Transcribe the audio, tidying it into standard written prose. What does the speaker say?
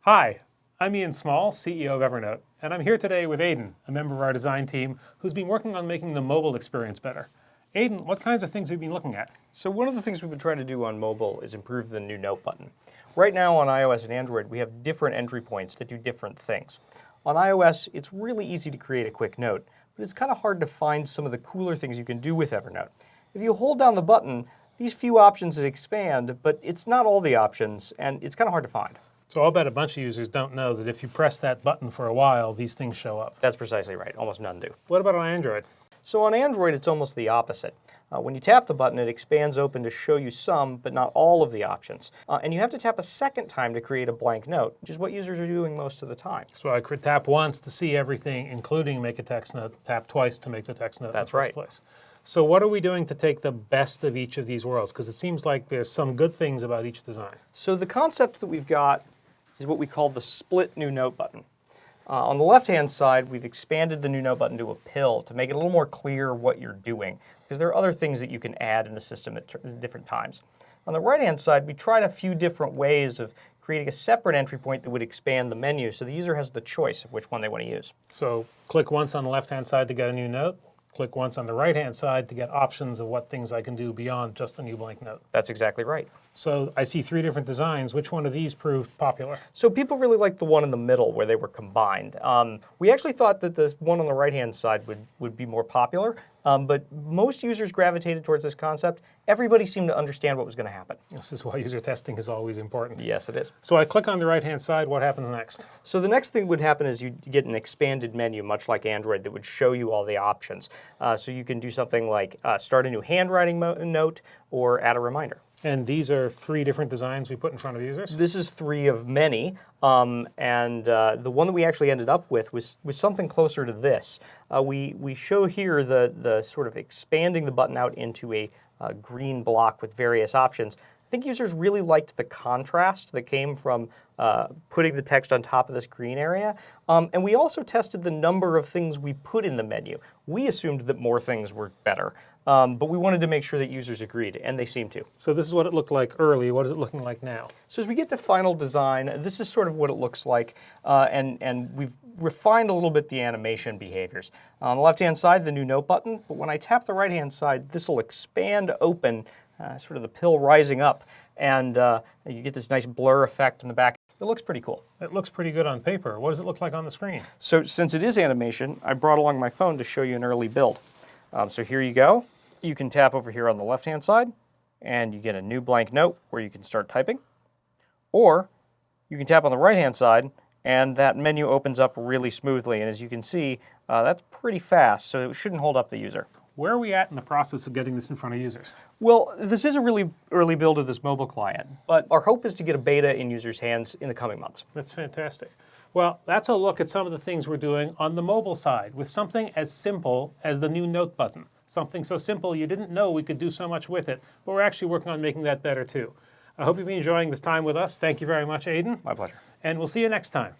Hi, I'm Ian Small, CEO of Evernote, and I'm here today with Aidan, a member of our design team who's been working on making the mobile experience better. Aidan, what kinds of things have you been looking at? So one of the things we've been trying to do on mobile is improve the new Note button. Right now on iOS and Android, we have different entry points that do different things. On iOS, it's really easy to create a quick note, but it's kind of hard to find some of the cooler things you can do with Evernote. If you hold down the button, these few options expand, but it's not all the options, and it's kind of hard to find. So I'll bet a bunch of users don't know that if you press that button for a while, these things show up. That's precisely right. Almost none do. What about on Android? So on Android, it's almost the opposite. When you tap the button, it expands open to show you some, but not all of the options. And you have to tap a second time to create a blank note, which is what users are doing most of the time. So I could tap once to see everything, including make a text note, tap twice to make the text note in the first place. So what are we doing to take the best of each of these worlds? Because it seems like there's some good things about each design. So the concept that we've got is what we call the split new note button. On the left-hand side, we've expanded the new note button to a pill to make it a little more clear what you're doing, because there are other things that you can add in the system at different times. On the right-hand side, we tried a few different ways of creating a separate entry point that would expand the menu so the user has the choice of which one they want to use. So click once on the left-hand side to get a new note. Click once on the right-hand side to get options of what things I can do beyond just a new blank note. That's exactly right. So I see three different designs. Which one of these proved popular? So people really liked the one in the middle where they were combined. We actually thought that the one on the right-hand side would be more popular, but most users gravitated towards this concept. Everybody seemed to understand what was going to happen. This is why user testing is always important. Yes, it is. So I click on the right-hand side. What happens next? So the next thing would happen is you get an expanded menu, much like Android, that would show you all the options. So you can do something like start a new handwriting note or add a reminder. And these are three different designs we put in front of users? This is three of many, and the one that we actually ended up with was something closer to this. We show here the sort of expanding the button out into a green block with various options. I think users really liked the contrast that came from putting the text on top of this green area. And we also tested the number of things we put in the menu. We assumed that more things were better, but we wanted to make sure that users agreed, and they seem to. So this is what it looked like early. What is it looking like now? So as we get to final design, this is sort of what it looks like, and we've refined a little bit the animation behaviors. On the left-hand side, the new note button, but when I tap the right-hand side, this will expand open, sort of the pill rising up, and you get this nice blur effect in the back. It looks pretty cool. It looks pretty good on paper. What does it look like on the screen? So since it is animation, I brought along my phone to show you an early build. So here you go. You can tap over here on the left-hand side, and you get a new blank note where you can start typing. Or you can tap on the right-hand side, and that menu opens up really smoothly. And as you can see, that's pretty fast, so it shouldn't hold up the user. Where are we at in the process of getting this in front of users? Well, this is a really early build of this mobile client, but our hope is to get a beta in users' hands in the coming months. That's fantastic. Well, that's a look at some of the things we're doing on the mobile side with something as simple as the new note button. Something so simple you didn't know we could do so much with it, but we're actually working on making that better too. I hope you've been enjoying this time with us. Thank you very much, Aidan. My pleasure. And we'll see you next time.